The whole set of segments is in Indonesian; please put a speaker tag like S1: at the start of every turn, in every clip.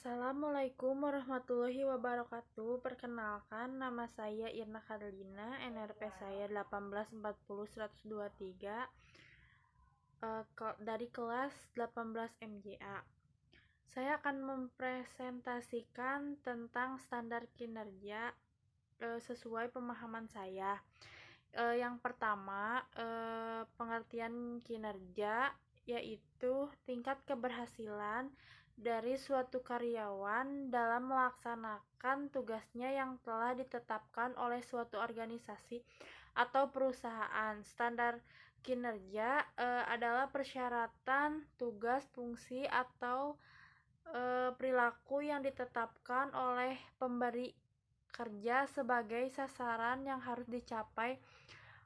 S1: Assalamualaikum warahmatullahi wabarakatuh. Perkenalkan, nama saya Irna Karlina, NRP saya 1840123 dari kelas 18 MJA. Saya akan mempresentasikan tentang standar kinerja sesuai pemahaman saya. Yang pertama, pengertian kinerja yaitu tingkat keberhasilan dari suatu karyawan dalam melaksanakan tugasnya yang telah ditetapkan oleh suatu organisasi atau perusahaan. Standar kinerja adalah persyaratan, tugas, fungsi, atau perilaku yang ditetapkan oleh pemberi kerja sebagai sasaran yang harus dicapai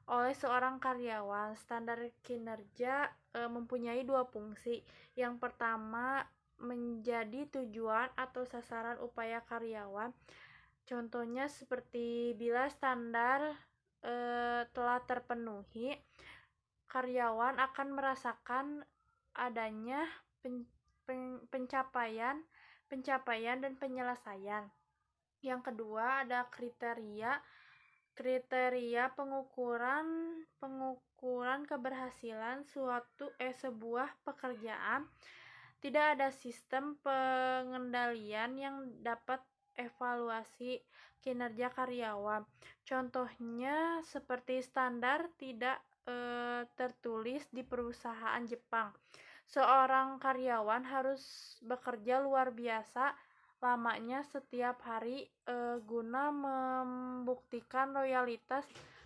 S1: oleh seorang karyawan. Standar kinerja mempunyai dua fungsi. Yang pertama, menjadi tujuan atau sasaran upaya karyawan. Contohnya seperti bila standar telah terpenuhi, karyawan akan merasakan adanya pencapaian dan penyelesaian. Yang kedua, ada kriteria pengukuran keberhasilan sebuah pekerjaan. Tidak ada sistem pengendalian yang dapat evaluasi kinerja karyawan. Contohnya seperti standar tidak tertulis di perusahaan Jepang. Seorang karyawan harus bekerja luar biasa lamanya setiap hari guna membuktikan loyalitas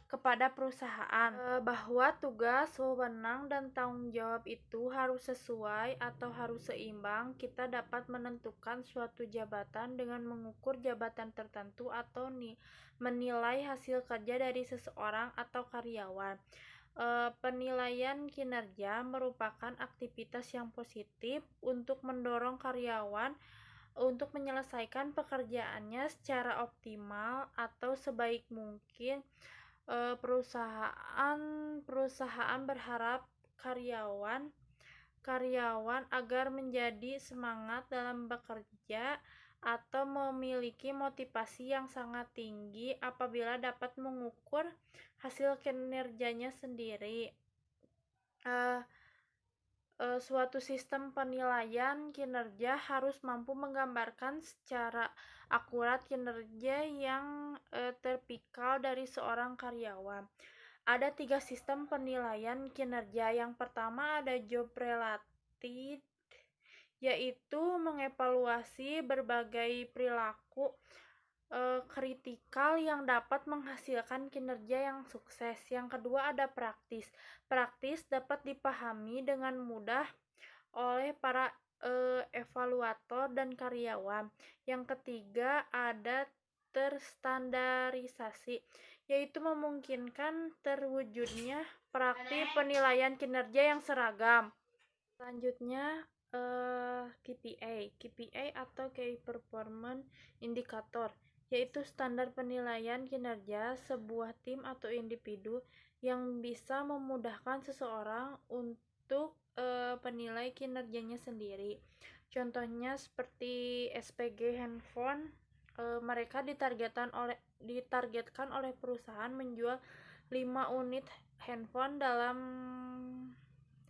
S1: kepada perusahaan, bahwa tugas, wewenang, dan tanggung jawab itu harus sesuai atau harus seimbang. Kita dapat menentukan suatu jabatan dengan mengukur jabatan tertentu atau menilai hasil kerja dari seseorang atau karyawan. Penilaian kinerja merupakan aktivitas yang positif untuk mendorong karyawan untuk menyelesaikan pekerjaannya secara optimal atau sebaik mungkin. Perusahaan berharap karyawan agar menjadi semangat dalam bekerja atau memiliki motivasi yang sangat tinggi apabila dapat mengukur hasil kinerjanya sendiri. Suatu sistem penilaian kinerja harus mampu menggambarkan secara akurat kinerja yang terpikal dari seorang karyawan. Ada 3 sistem penilaian kinerja. Yang pertama ada job related, yaitu mengevaluasi berbagai perilaku kritikal yang dapat menghasilkan kinerja yang sukses. Yang kedua ada praktis. Praktis dapat dipahami dengan mudah oleh para evaluator dan karyawan. Yang ketiga ada terstandarisasi, yaitu memungkinkan terwujudnya praktik penilaian kinerja yang seragam. Selanjutnya KPI atau Key Performance Indicator, yaitu standar penilaian kinerja sebuah tim atau individu yang bisa memudahkan seseorang untuk penilai kinerjanya sendiri. Contohnya seperti SPG handphone. Mereka ditargetkan oleh perusahaan menjual 5 unit handphone dalam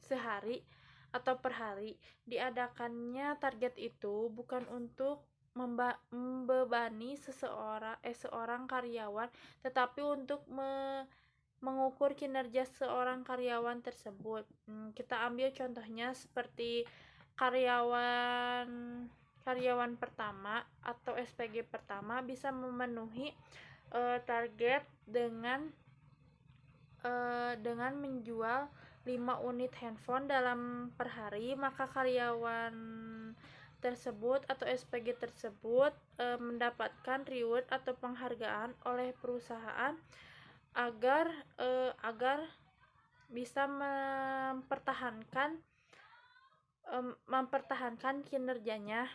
S1: sehari atau per hari. Diadakannya target itu bukan untuk membebani seorang karyawan, tetapi untuk mengukur kinerja seorang karyawan tersebut. Kita ambil contohnya seperti karyawan pertama atau SPG pertama bisa memenuhi target dengan menjual 5 unit handphone dalam per hari, maka karyawan tersebut atau SPG tersebut mendapatkan reward atau penghargaan oleh perusahaan agar bisa mempertahankan kinerjanya.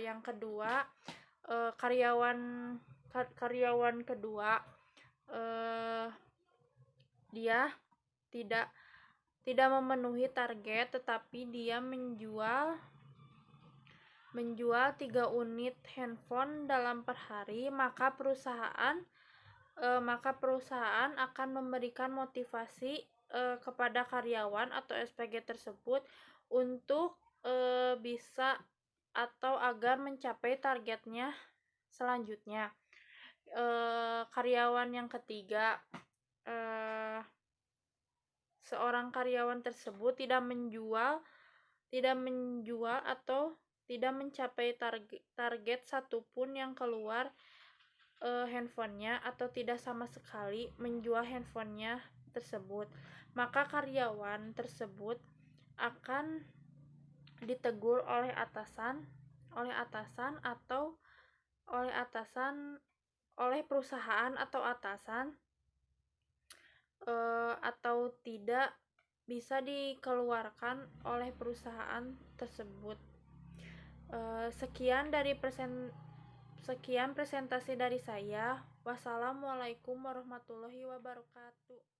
S1: Yang kedua, karyawan kedua dia tidak memenuhi target, tetapi dia menjual menjual 3 unit handphone dalam per hari, maka perusahaan akan memberikan motivasi kepada karyawan atau SPG tersebut untuk bisa atau agar mencapai targetnya selanjutnya. Karyawan yang ketiga, seorang karyawan tersebut tidak menjual atau tidak mencapai target satupun yang keluar handphonenya atau tidak sama sekali menjual handphonenya tersebut, maka karyawan tersebut akan ditegur oleh atasan atau oleh perusahaan atau atasan, atau tidak bisa dikeluarkan oleh perusahaan tersebut. Sekian presentasi dari saya. Wassalamualaikum warahmatullahi wabarakatuh.